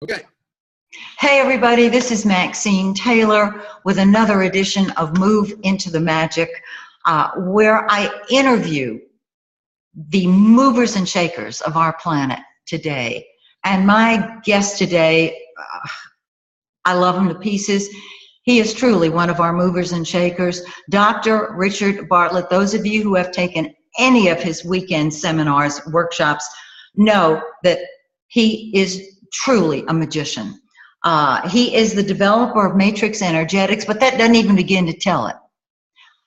Okay. Hey everybody, this is Maxine Taylor with another edition of Move into the Magic, where I interview the movers and shakers of our planet today. And my guest today, I love him to pieces. He is truly one of our movers and shakers, Dr. Richard Bartlett. Those of you who have taken any of his weekend seminars, workshops, know that he is truly a magician. He is the developer of Matrix Energetics, but that doesn't even begin to tell it.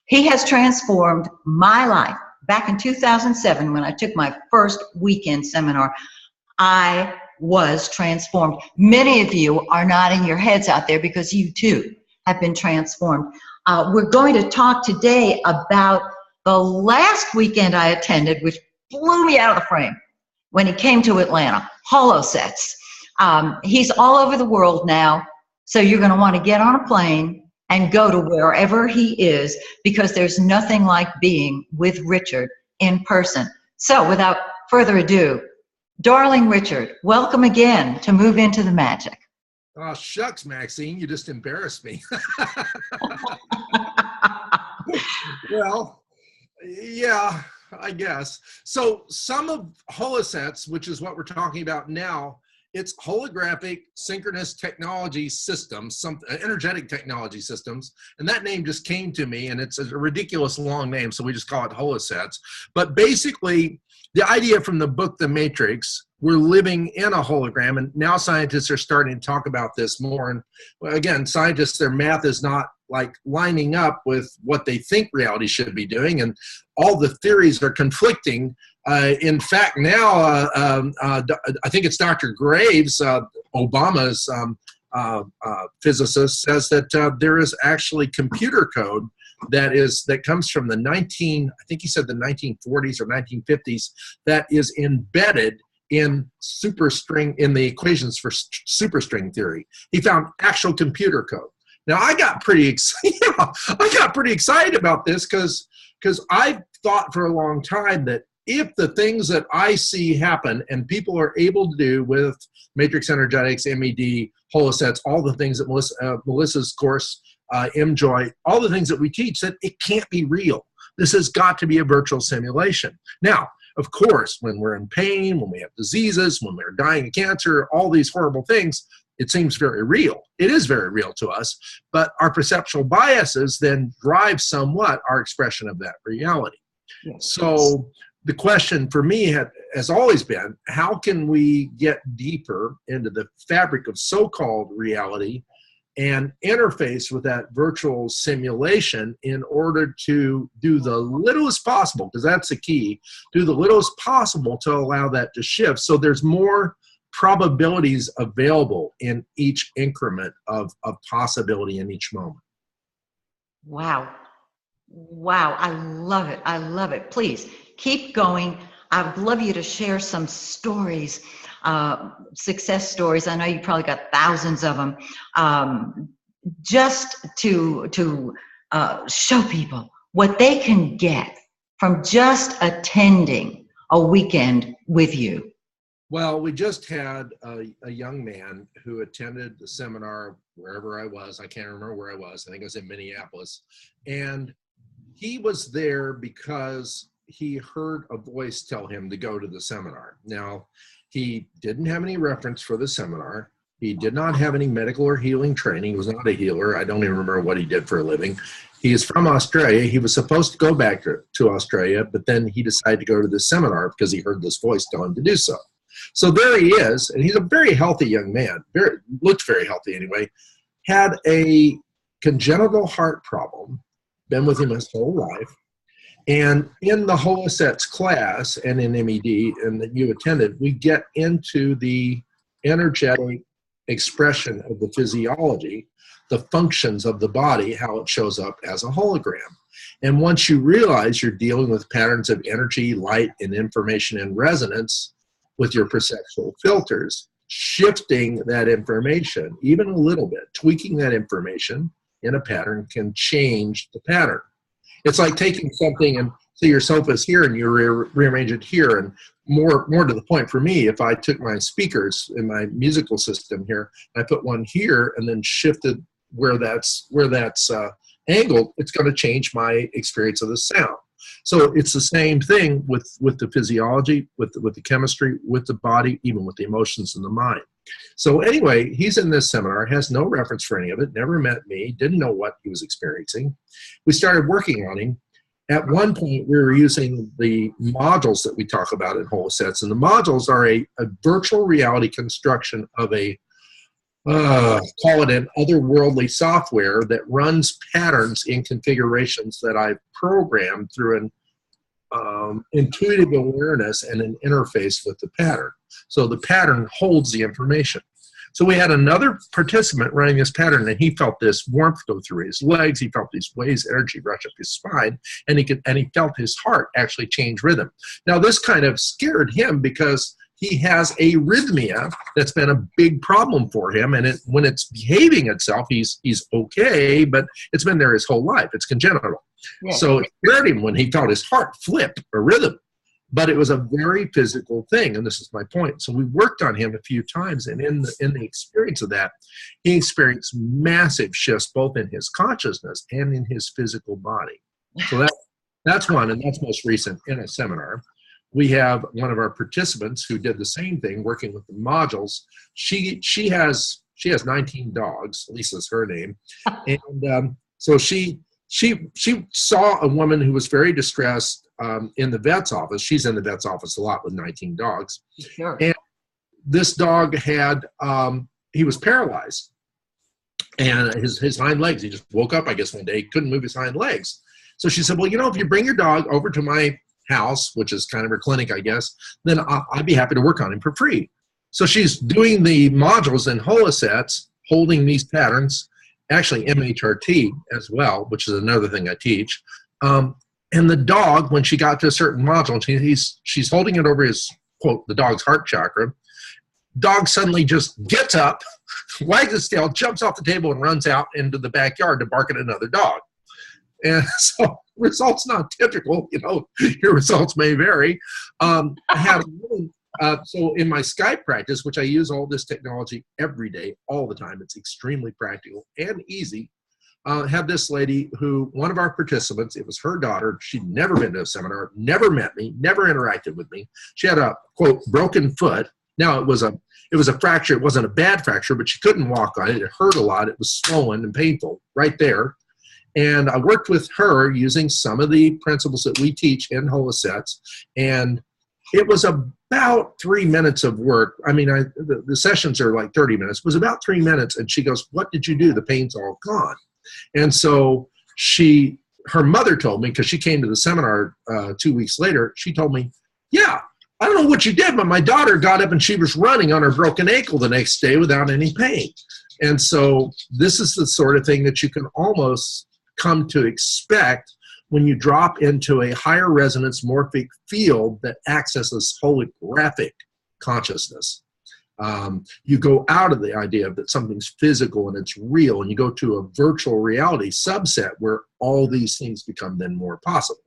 He has transformed my life. Back in 2007, when I took my first weekend seminar, I was transformed. Many of you are nodding your heads out there because you too have been transformed. We're going to talk today about the last weekend I attended, which blew me out of the frame when he came to Atlanta, Holo-Sets. He's all over the world now, so you're going to want to get on a plane and go to wherever he is, because there's nothing like being with Richard in person. So without further ado, darling Richard, welcome again to Move into the Magic. Oh, shucks, Maxine, you just embarrassed me. Well, yeah, I guess. So some of Holo-Sets, which is what we're talking about now, it's holographic synchronous technology systems, some energetic technology systems, and that name just came to me, and it's a ridiculous long name, so we just call it Holo-Sets. But basically, the idea from the book The Matrix, we're living in a hologram, and now scientists are starting to talk about this more. And again, scientists, their math is not like lining up with what they think reality should be doing, and all the theories are conflicting. In fact, now I think it's Dr. Graves, Obama's physicist, says that there is actually computer code that comes from the I think he said the 1940s or 1950s, that is embedded in superstring, in the equations for superstring theory. He found actual computer code. Now I got pretty excited. I got pretty excited about this because I've thought for a long time that if the things that I see happen and people are able to do with Matrix Energetics, MED, Holo-Sets, all the things that Melissa's course, MJoy, all the things that we teach, that it can't be real. This has got to be a virtual simulation. Now, of course, when we're in pain, when we have diseases, when we're dying of cancer, all these horrible things, it seems very real. It is very real to us, but our perceptual biases then drive somewhat our expression of that reality. Yes. So the question for me has always been, how can we get deeper into the fabric of so-called reality and interface with that virtual simulation in order to do the littlest possible, because that's the key, do the littlest possible to allow that to shift so there's more probabilities available in each increment of possibility in each moment. Wow. Wow, I love it. I love it. Please keep going. I'd love you to share some stories, success stories. I know you probably got thousands of them, just to show people what they can get from just attending a weekend with you. Well, we just had a young man who attended the seminar wherever I was. I can't remember where I was. I think I was in Minneapolis. And he was there because he heard a voice tell him to go to the seminar. Now, he didn't have any reference for the seminar. He did not have any medical or healing training. He was not a healer. I don't even remember what he did for a living. He is from Australia. He was supposed to go back to Australia, but then he decided to go to the seminar because he heard this voice tell him to do so. So there he is, and he's a very healthy young man, looked very healthy anyway, had a congenital heart problem, been with him his whole life. And in the Holo-Sets class and in MED, and that you attended, we get into the energetic expression of the physiology, the functions of the body, how it shows up as a hologram. And once you realize you're dealing with patterns of energy, light, and information and resonance with your perceptual filters, shifting that information, even a little bit, tweaking that information in a pattern can change the pattern. It's like taking something and say your sofa's here and you rearrange it here, and more to the point for me, if I took my speakers in my musical system here, and I put one here and then shifted where that's angled, it's going to change my experience of the sound. So it's the same thing with the physiology, with the chemistry, with the body, even with the emotions and the mind. So anyway, he's in this seminar, has no reference for any of it, never met me, didn't know what he was experiencing. We started working on him. At one point, we were using the modules that we talk about in Holo-Sets, and the modules are a virtual reality construction of a, call it an otherworldly software that runs patterns in configurations that I've programmed through an intuitive awareness and an interface with the pattern. So the pattern holds the information. So we had another participant running this pattern, and he felt this warmth go through his legs. He felt these waves of energy rush up his spine, and he felt his heart actually change rhythm. Now this kind of scared him because he has arrhythmia that's been a big problem for him, and when it's behaving itself, he's okay, but it's been there his whole life. It's congenital. Yeah. So it scared him when he felt his heart flip a rhythm. But it was a very physical thing, and this is my point. So we worked on him a few times, and in the experience of that, he experienced massive shifts both in his consciousness and in his physical body. So that's one, and that's most recent in a seminar. We have one of our participants who did the same thing, working with the modules. She has 19 dogs, at least that's her name, and so she saw a woman who was very distressed in the vet's office. She's in the vet's office a lot with 19 dogs. Sure. And this dog had, he was paralyzed. And his hind legs, he just woke up, I guess, one day, couldn't move his hind legs. So she said, well, if you bring your dog over to my house, which is kind of her clinic, I guess, then I'd be happy to work on him for free. So she's doing the modules in Holo-Sets, holding these patterns, actually MHRT as well, which is another thing I teach. And the dog, when she got to a certain module, she's holding it over his, quote, the dog's heart chakra. Dog suddenly just gets up, wags his tail, jumps off the table, and runs out into the backyard to bark at another dog. And so results not typical, your results may vary. I had so in my Skype practice, which I use all this technology every day, all the time, it's extremely practical and easy. Had this lady who, one of our participants, it was her daughter. She'd never been to a seminar, never met me, never interacted with me. She had a, quote, broken foot. Now it was a fracture. It wasn't a bad fracture, but she couldn't walk on it. It hurt a lot. It was swollen and painful right there. And I worked with her using some of the principles that we teach in Holo-Sets, and it was about 3 minutes of work. I mean, the sessions are like 30 minutes. It was about 3 minutes, and she goes, what did you do? The pain's all gone. And so her mother told me, because she came to the seminar 2 weeks later, she told me, yeah, I don't know what you did, but my daughter got up and she was running on her broken ankle the next day without any pain. And so this is the sort of thing that you can almost come to expect when you drop into a higher resonance morphic field that accesses holographic consciousness. You go out of the idea that something's physical and it's real, and you go to a virtual reality subset where all these things become then more possible.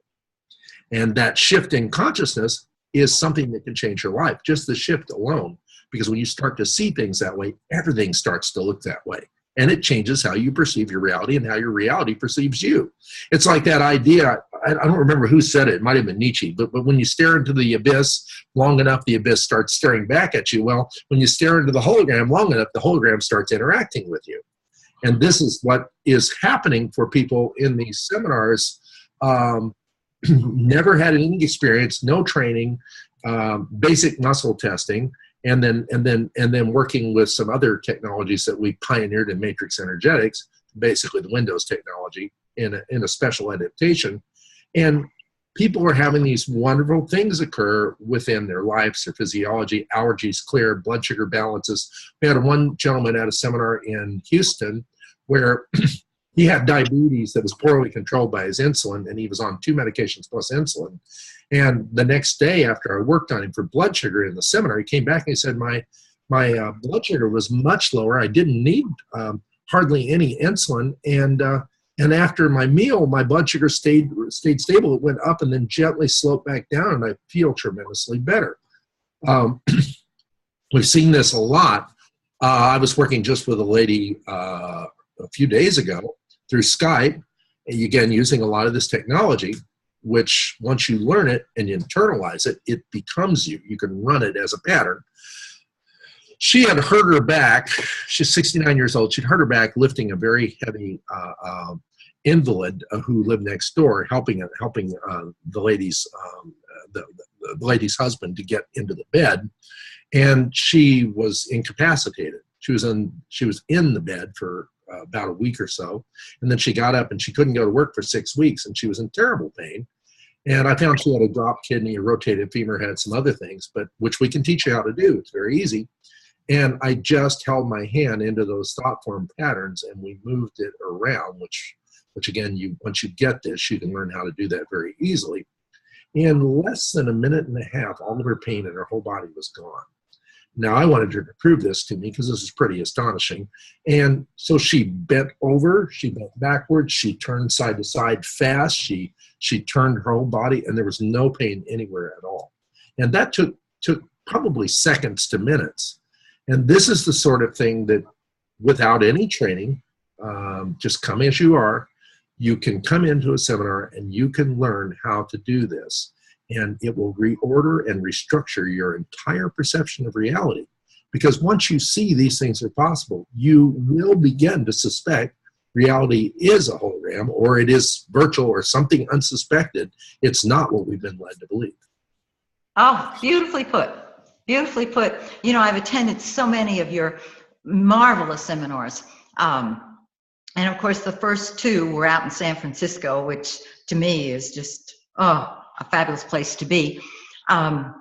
And that shift in consciousness is something that can change your life, just the shift alone. Because when you start to see things that way, everything starts to look that way. And it changes how you perceive your reality and how your reality perceives you. It's like that idea, I don't remember who said it, it might have been Nietzsche, but when you stare into the abyss long enough, the abyss starts staring back at you. Well, when you stare into the hologram long enough, the hologram starts interacting with you. And this is what is happening for people in these seminars. Never had any experience, no training, basic muscle testing, and then working with some other technologies that we pioneered in Matrix Energetics, basically the Windows technology in a special adaptation. And people are having these wonderful things occur within their lives, their physiology, allergies clear, blood sugar balances. We had one gentleman at a seminar in Houston where he had diabetes that was poorly controlled by his insulin, and he was on 2 medications plus insulin. And the next day after I worked on him for blood sugar in the seminar, he came back and he said, my blood sugar was much lower. I didn't need hardly any insulin. And after my meal, my blood sugar stayed stable. It went up and then gently sloped back down, and I feel tremendously better. We've seen this a lot. I was working just with a lady a few days ago through Skype, again, using a lot of this technology, which once you learn it and you internalize it, it becomes you. You can run it as a pattern. She had hurt her back. She's 69 years old. She'd hurt her back lifting a very heavy invalid who lived next door, helping the lady's the lady's husband to get into the bed, and she was incapacitated. She was in the bed for about a week or so, and then she got up and she couldn't go to work for 6 weeks, and she was in terrible pain. And I found she had a dropped kidney, a rotated femur, had some other things, but which we can teach you how to do. It's very easy. And I just held my hand into those thought form patterns, and we moved it around, which again, once you get this, you can learn how to do that very easily. In less than a minute and a half, all of her pain in her whole body was gone. Now, I wanted her to prove this to me because this is pretty astonishing. And so she bent over, she bent backwards, she turned side to side fast, she turned her whole body, and there was no pain anywhere at all. And that took probably seconds to minutes. And this is the sort of thing that, without any training, just come as you are, you can come into a seminar and you can learn how to do this. And it will reorder and restructure your entire perception of reality. Because once you see these things are possible, you will begin to suspect reality is a hologram, or it is virtual, or something unsuspected. It's not what we've been led to believe. Oh, beautifully put. Beautifully put. You know, I've attended so many of your marvelous seminars. And of course, the first two were out in San Francisco, which to me is just, a fabulous place to be. And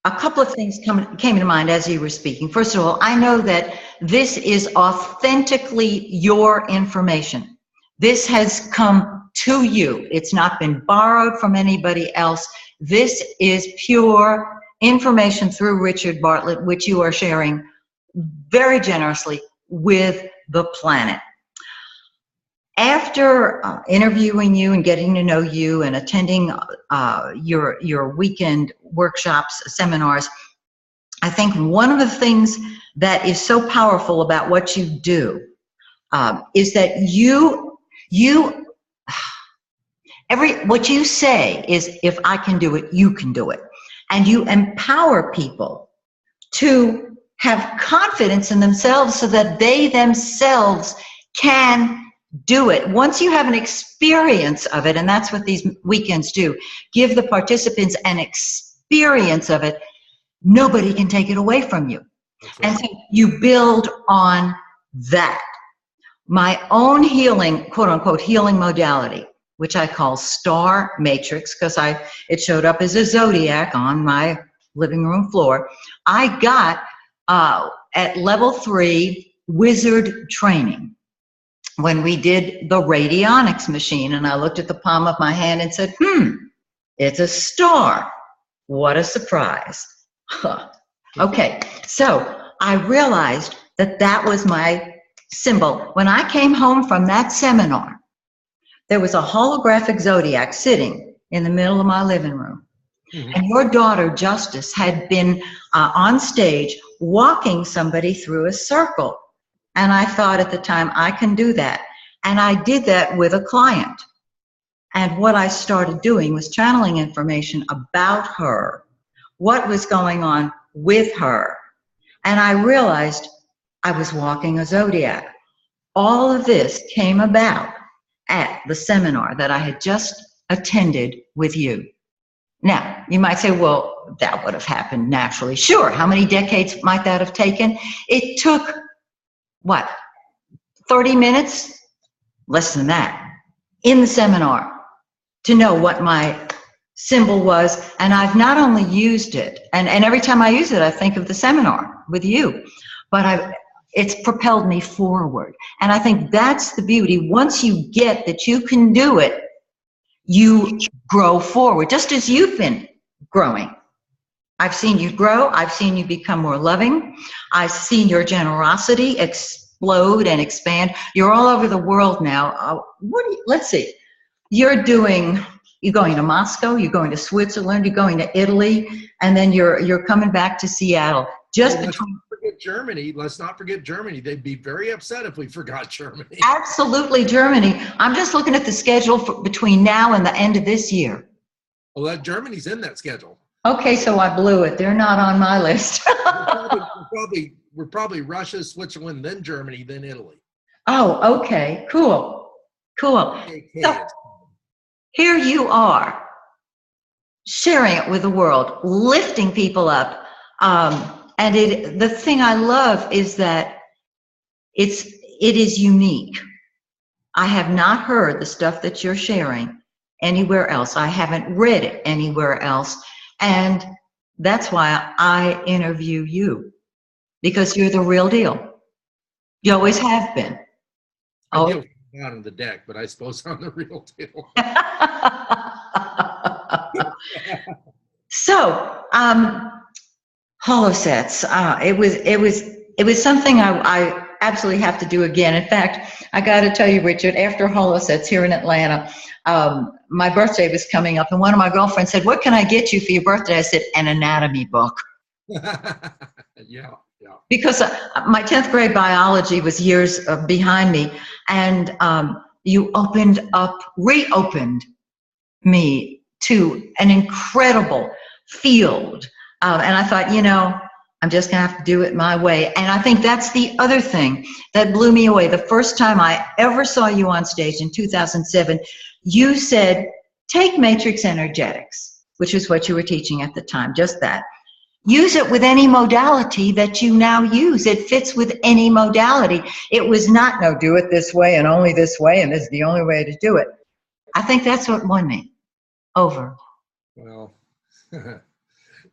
a couple of things came to mind as you were speaking. First of all, I know that this is authentically your information. This has come to you. It's not been borrowed from anybody else. This is pure information through Richard Bartlett, which you are sharing very generously with the planet. After interviewing you and getting to know you and attending your weekend workshops, seminars, I think one of the things that is so powerful about what you do is that what you say is, if I can do it, you can do it. And you empower people to have confidence in themselves so that they themselves can do it. Once you have an experience of it, and that's what these weekends do, give the participants an experience of it, nobody can take it away from you. Okay. And so you build on that. My own healing, quote unquote, healing modality, which I call Star Matrix, because it showed up as a zodiac on my living room floor. I got at level 3 wizard training when we did the radionics machine, and I looked at the palm of my hand and said, it's a star. What a surprise. Okay, so I realized that that was my symbol. When I came home from that seminar, there was a holographic zodiac sitting in the middle of my living room. Mm-hmm. And your daughter, Justice, had been on stage walking somebody through a circle. And I thought at the time, I can do that. And I did that with a client. And what I started doing was channeling information about her, what was going on with her. And I realized I was walking a zodiac. All of this came about at the seminar that I had just attended with you. Now, you might say, well, that would have happened naturally. Sure, how many decades might that have taken? It took, what, 30 minutes? Less than that, in the seminar, to know what my symbol was. And I've not only used it, and every time I use it, I think of the seminar with you, but it's propelled me forward. And I think that's the beauty. Once you get that you can do it, you grow forward, just as you've been growing. I've seen you grow. I've seen you become more loving. I've seen your generosity explode and expand. You're all over the world now. Let's see. You're doing You're going to Moscow, you're going to Switzerland, you're going to Italy, and then you're coming back to Seattle. Just Let's between. not forget Germany. Let's not forget Germany. They'd be very upset if we forgot Germany. Absolutely, Germany. I'm just looking at the schedule between now and the end of this year. Well, that Germany's in that schedule. Okay, so I blew it. They're not on my list. we're probably Russia, Switzerland, then Germany, then Italy. Oh, okay, cool. So, here you are, sharing it with the world, lifting people up. And the thing I love is that it is unique. I have not heard the stuff that you're sharing anywhere else. I haven't read it anywhere else. And that's why I interview you, because you're the real deal. You always have been. I deal down on the deck, but I suppose I'm the real deal. So, Holo-Sets. It was something I absolutely have to do again. In fact, I got to tell you, Richard, after Holo-Sets here in Atlanta, my birthday was coming up, and one of my girlfriends said, "What can I get you for your birthday?" I said, "An anatomy book." Yeah. Because my 10th grade biology was years behind me, and you reopened me to an incredible field. And I thought, I'm just going to have to do it my way. And I think that's the other thing that blew me away. The first time I ever saw you on stage in 2007, you said, take Matrix Energetics, which is what you were teaching at the time, just that. Use it with any modality that you now use. It fits with any modality. It was not, no, do it this way and only this way, and this is the only way to do it. I think that's what won me over. Well,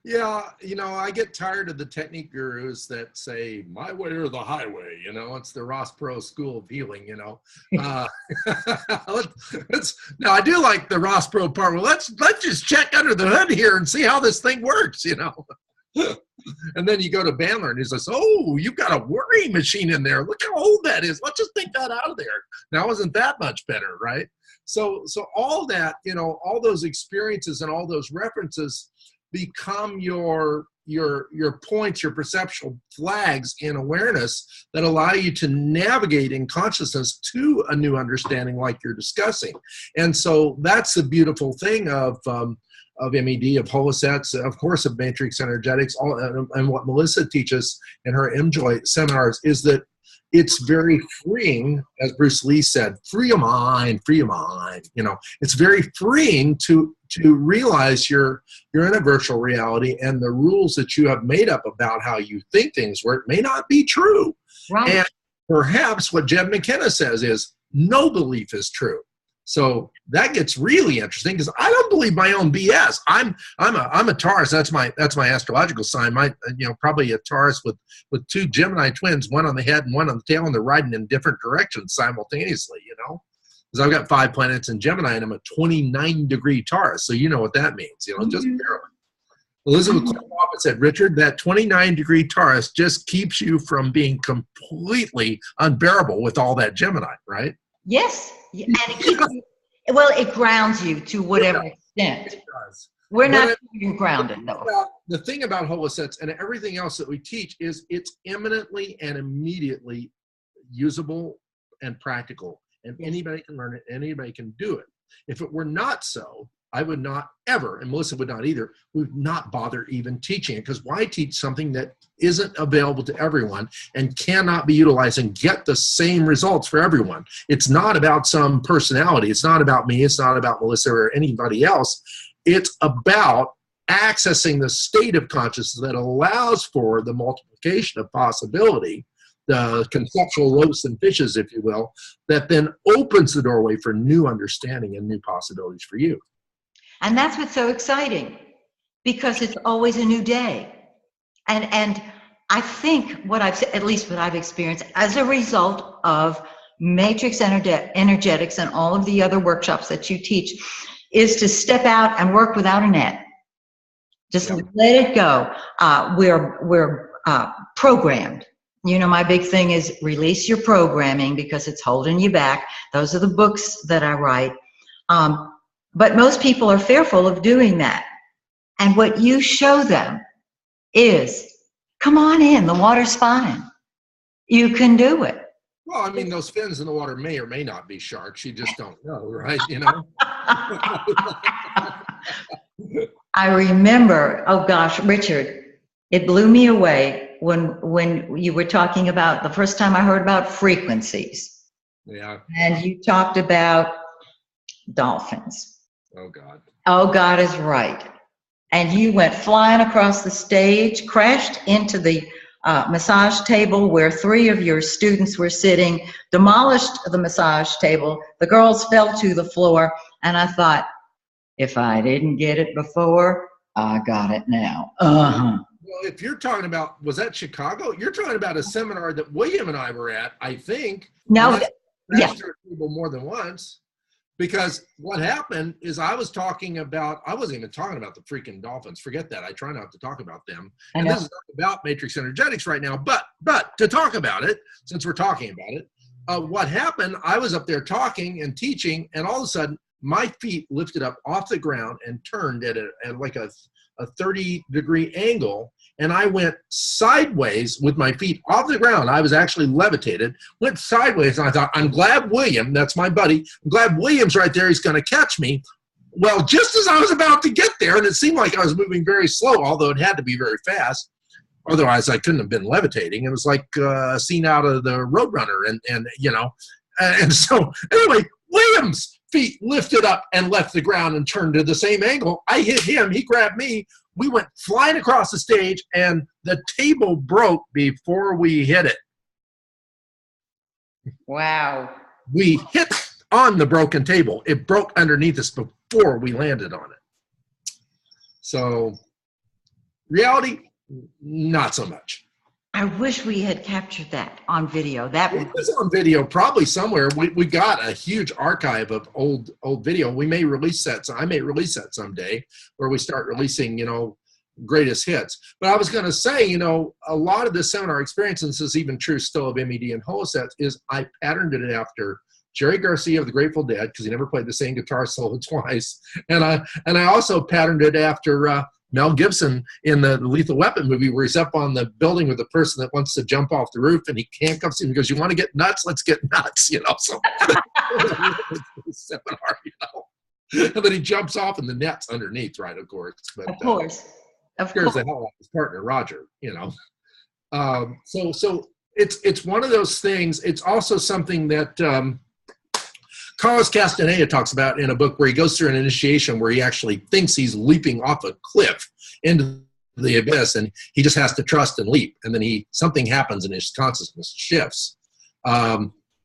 yeah, I get tired of the technique gurus that say, my way or the highway, it's the Ross Perot School of Healing, now, I do like the Ross Perot part. Well, let's just check under the hood here and see how this thing works, And then you go to Bandler and he says, oh, you've got a worrying machine in there. Look how old that is. Let's just take that out of there. Now, isn't that much better, right? So all that, all those experiences and all those references become your points, your perceptual flags in awareness that allow you to navigate in consciousness to a new understanding like you're discussing. And so that's the beautiful thing of MED, of Holo-Sets, of course, of Matrix Energetics, and what Melissa teaches in her MJOY seminars is that it's very freeing, as Bruce Lee said, free your mind, free your mind. It's very freeing to realize you're in a virtual reality, and the rules that you have made up about how you think things work may not be true. Right. And perhaps what Jeb McKenna says is no belief is true. So that gets really interesting because I don't believe my own BS. I'm a Taurus. That's my astrological sign. Probably a Taurus with two Gemini twins, one on the head and one on the tail, and they're riding in different directions simultaneously. Because I've got 5 planets in Gemini and I'm a 29-degree Taurus. So you know what that means. Just barely. Elizabeth Clark said, Richard, that 29-degree Taurus just keeps you from being completely unbearable with all that Gemini, right? Yes. And it grounds you to whatever extent. It does. We're not even grounded, though. The thing about Holo-Sets and everything else that we teach is it's eminently and immediately usable and practical. And anybody can learn it, anybody can do it. If it were not so, I would not ever, and Melissa would not either, would not bother even teaching it. Because why teach something that isn't available to everyone and cannot be utilized and get the same results for everyone? It's not about some personality. It's not about me. It's not about Melissa or anybody else. It's about accessing the state of consciousness that allows for the multiplication of possibility, the conceptual loaves and fishes, if you will, that then opens the doorway for new understanding and new possibilities for you. And that's what's so exciting, because it's always a new day. And I think at least what I've experienced as a result of Matrix Energetics and all of the other workshops that you teach is to step out and work without a net. Just let it go. We're programmed. My big thing is release your programming because it's holding you back. Those are the books that I write. But most people are fearful of doing that. And what you show them is, come on in, the water's fine. You can do it. Well, I mean, those fins in the water may or may not be sharks. You just don't know, right? You know? I remember, oh gosh, Richard, it blew me away when you were talking about, the first time I heard about frequencies. Yeah. And you talked about dolphins. Oh, God. Oh, God is right. And you went flying across the stage, crashed into the massage table where 3 of your students were sitting, demolished the massage table. The girls fell to the floor, and I thought, if I didn't get it before, I got it now. Well, if you're talking about, was that Chicago? You're talking about a seminar that William and I were at, I think. No, yeah. More than once. Because what happened is I wasn't even talking about the freaking dolphins. Forget that. I try not to talk about them. And this is not about Matrix Energetics right now, but to talk about it, since we're talking about it, what happened, I was up there talking and teaching, and all of a sudden, my feet lifted up off the ground and turned at like a 30-degree angle, and I went sideways with my feet off the ground. I was actually levitated, went sideways, and I thought, I'm glad William, that's my buddy, I'm glad William's right there, he's going to catch me. Well, just as I was about to get there, and it seemed like I was moving very slow, although it had to be very fast, otherwise I couldn't have been levitating. It was like a scene out of the Roadrunner, and you know, and so anyway, William's feet lifted up and left the ground and turned to the same angle. I hit him, he grabbed me, we went flying across the stage, and the table broke before we hit it. Wow. We hit on the broken table. It broke underneath us before we landed on it. So, reality, not so much. I wish we had captured that on video. It was on video, probably somewhere. We got a huge archive of old video. We may release that. I may release that someday, where we start releasing, you know, greatest hits. But I was going to say, you know, a lot of the seminar experience, and this is even true still of MED and Holo-Sets, is I patterned it after Jerry Garcia of the Grateful Dead, because he never played the same guitar solo twice, and I also patterned it after Mel Gibson in the Lethal Weapon movie, where he's up on the building with the person that wants to jump off the roof, and he handcuffs him and goes, "You want to get nuts? Let's get nuts," you know. So seminar, you know, and then he jumps off, and the net's underneath, right? Of course, but of course, scares the hell out of his partner Roger, you know. So it's one of those things. It's also something that Carlos Castaneda talks about in a book where he goes through an initiation where he actually thinks he's leaping off a cliff into the abyss, and he just has to trust and leap, and then something happens and his consciousness shifts.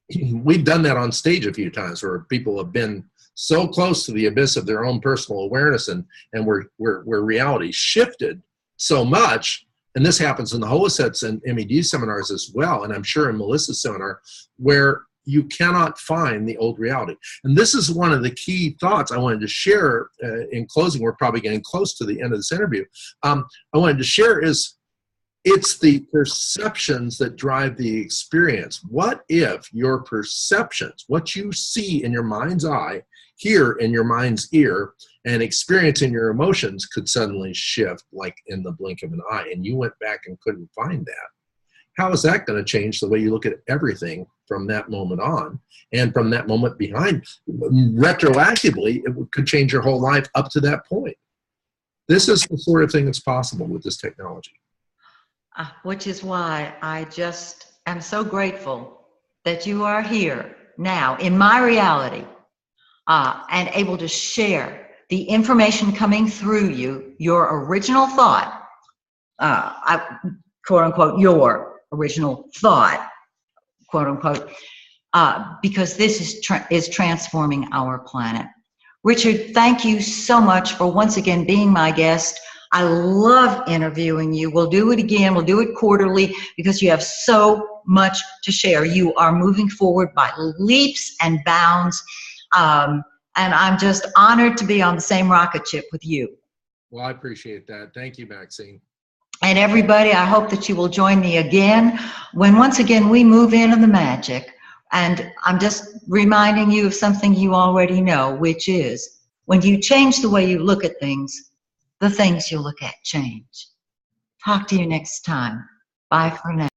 We've done that on stage a few times where people have been so close to the abyss of their own personal awareness, and where reality shifted so much. And this happens in the Holo-Sets and MED seminars as well, and I'm sure in Melissa's seminar, where you cannot find the old reality. And this is one of the key thoughts I wanted to share in closing. We're probably getting close to the end of this interview. I wanted to share is it's the perceptions that drive the experience. What if your perceptions, what you see in your mind's eye, hear in your mind's ear, and experience in your emotions could suddenly shift like in the blink of an eye, and you went back and couldn't find that? How is that going to change the way you look at everything from that moment on, and from that moment behind? Retroactively, it could change your whole life up to that point. This is the sort of thing that's possible with this technology. Which is why I just am so grateful that you are here now in my reality, and able to share the information coming through you, your original thought, quote unquote, your original thought, quote unquote, because this is transforming our planet. Richard, thank you so much for once again being my guest. I love interviewing you. We'll do it again. We'll do it quarterly because you have so much to share. You are moving forward by leaps and bounds. And I'm just honored to be on the same rocket ship with you. Well, I appreciate that. Thank you, Maxine. And everybody, I hope that you will join me again when once again we move into the magic. And I'm just reminding you of something you already know, which is When you change the way you look at things, the things you look at change. Talk to you next time. Bye for now.